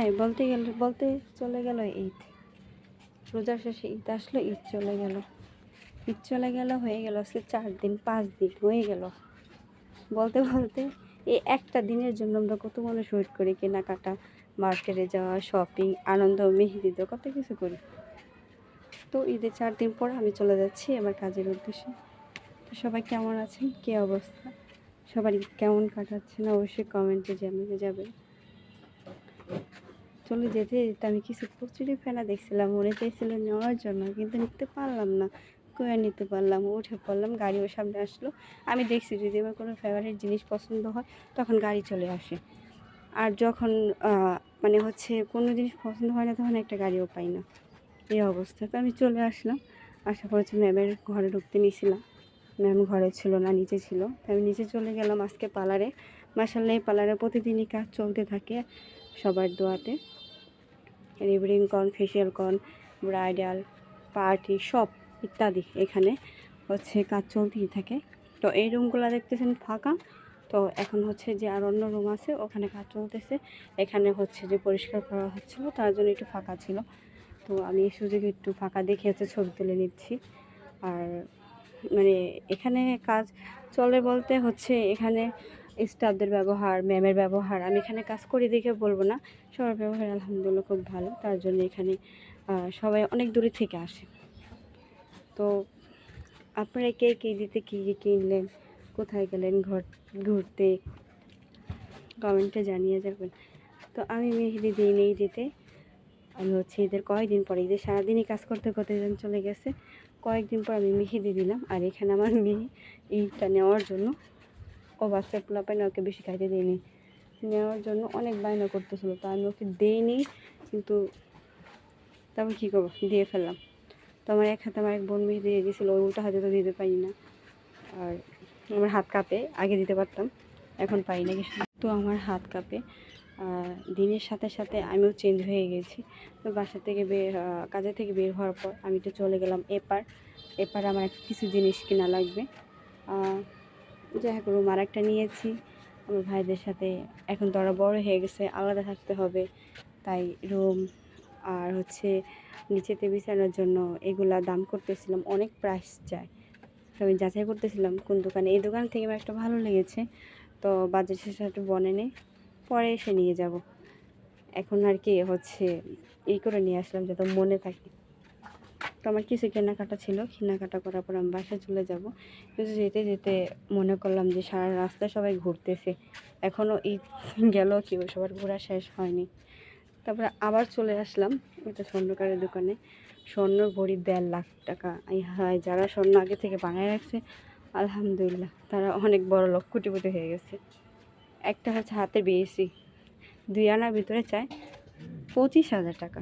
হ্যাঁ, বলতে চলে গেল ঈদ। রোজার শেষে ঈদ আসলো, ঈদ চলে গেল। ঈদ চলে গেল, হয়ে গেল আজকে 4 দিন 5 দিন হয়ে গেল। বলতে বলতে এই একটা দিনের জন্য আমরা কত মানুষ ওয়েট করি, কেনাকাটা, মার্কেটে যাওয়া, শপিং, আনন্দ, মেহেদি দেওয়া, কত কিছু করি। তো ঈদের 4 দিন পর আমি চলে যাচ্ছি আমার কাজের উদ্দেশ্যে। তো সবাই কেমন আছেন, কী অবস্থা, সবার ঈদ কেমন কাটাচ্ছেন অবশ্যই কমেন্টে জানিয়ে যাবেন। চলে যেতে যেতে আমি কিছু কচুরি ফেনা দেখছিলাম, মনে চাইছিল নেওয়ার জন্য, কিন্তু নিতে পারলাম না। কয়ে নিতে পারলাম, উঠে পড়লাম, গাড়িও সামনে আসলো। আমি দেখছি যদি আমার কোনো ফেভারিট জিনিস পছন্দ হয় তখন গাড়ি চলে আসে, আর যখন মানে হচ্ছে কোনো জিনিস পছন্দ হয় না তখন একটা গাড়িও পাই না, এই অবস্থা। তো আমি চলে আসলাম, আশা করেছি ম্যামের ঘরে ঢুকতে নিয়েছিলাম, ম্যাম ঘরে ছিল না, নিচে ছিল। তো আমি নিচে চলে গেলাম আজকে পার্লারে। মাসাল্লাহ এই পার্লারে প্রতিদিনই কাজ চলতে থাকে সবার দোয়াতে। রিবরিং কন, ফেশিয়াল কন, ব্রাইডাল, পার্টি সব ইত্যাদি এখানে হচ্ছে কাজ চলতেই থাকে। তো এই রুমগুলো দেখতেছেন ফাঁকা। তো এখন হচ্ছে যে আর অন্য রুম আছে ওখানে কাজ চলতেছে, এখানে হচ্ছে যে পরিষ্কার করা হচ্ছিলো, তার জন্য একটু ফাঁকা ছিল। তো আমি এই সুযোগে একটু ফাঁকা দেখে হচ্ছে ছবি তুলে নিচ্ছি। আর মানে এখানে কাজ চলে বলতে হচ্ছে এখানে স্টাফদের ব্যবহার, ম্যামের ব্যবহার, আমি এখানে কাজ করি দেখে বলবো না, সবার ব্যবহার আলহামদুলিল্লাহ খুব ভালো। তার জন্য এখানে সবাই অনেক দূরে থেকে আসে। তো আপনারা কে কী দিতে কী কিনলেন, কোথায় গেলেন ঘুরতে, কমেন্টে জানিয়ে যাবেন। তো আমি মেহেদি দিইনি দিতে, আমি হচ্ছে ঈদের কয়েকদিন পরে, ঈদের সারাদিনই কাজ করতে করতে দিন চলে গেছে, কয়েকদিন পর আমি মেহেদি দিলাম। আর এখানে আমার মেয়ে ঈদটা নেওয়ার জন্য, ও বাচ্চা পোলাপাইন ওকে বেশি খাইতে দিইনি, নেওয়ার জন্য অনেক বায়না করতেছিল। তো আমি ওকে দিইনি, কিন্তু তারপর কী করবো, দিয়ে ফেললাম। তো আমার এক হাতে আমার এক বোন মেহেদি দিয়ে দিয়েছিলো, ওই উল্টা হাতে তো দিতে পারি না, আর আমার হাত কাঁপে, আগে দিতে পারতাম এখন পারি না কিছু। তো আমার হাত কাঁপে, দিনের সাথে সাথে আমিও চেঞ্জ হয়ে গেছি। তো বাসা থেকে কাজে থেকে বের হওয়ার পর আমি তো চলে গেলাম এপার আমার কিছু জিনিস কিনা লাগবে। যাই হোক রুম আরেকটা নিয়েছি আমার ভাইদের সাথে, এখন তো ওরা বড় হয়ে গেছে, আলাদা থাকতে হবে, তাই রুম আর হচ্ছে নিচেতে বিছানোর জন্য এগুলা দাম করতেছিলাম, অনেক প্রাইস চায়। তো আমি যাচাই করতেছিলাম কোন দোকানে, এই দোকান থেকে আমার একটা ভালো লেগেছে, তো বাজেটের সাথে বনেনে পরে এসে নিয়ে যাব। এখন আর কি হচ্ছে এই করে নিয়ে আসলাম যাতে মনে থাকে। তো আমার কিছু কেনাকাটা ছিল, কেনাকাটা করার পর আমি বাসায় চলে যাব। কিন্তু যেতে যেতে মনে করলাম যে সারা রাস্তায় সবাই ঘুরতেছে, এখনও ঈদ গেল কি সবার ঘোরা শেষ হয়নি। তারপরে আবার চলে আসলাম একটা স্বর্ণকারের দোকানে, স্বর্ণর ভরি 1.5 লাখ টাকা। হয় যারা স্বর্ণ আগে থেকে বানায় রাখছে আলহামদুলিল্লাহ তারা অনেক বড় লোক, কোটিপতি হয়ে গেছে। একটা হচ্ছে হাতে বেশি 2 আনার ভিতরে চায় 25,000 টাকা।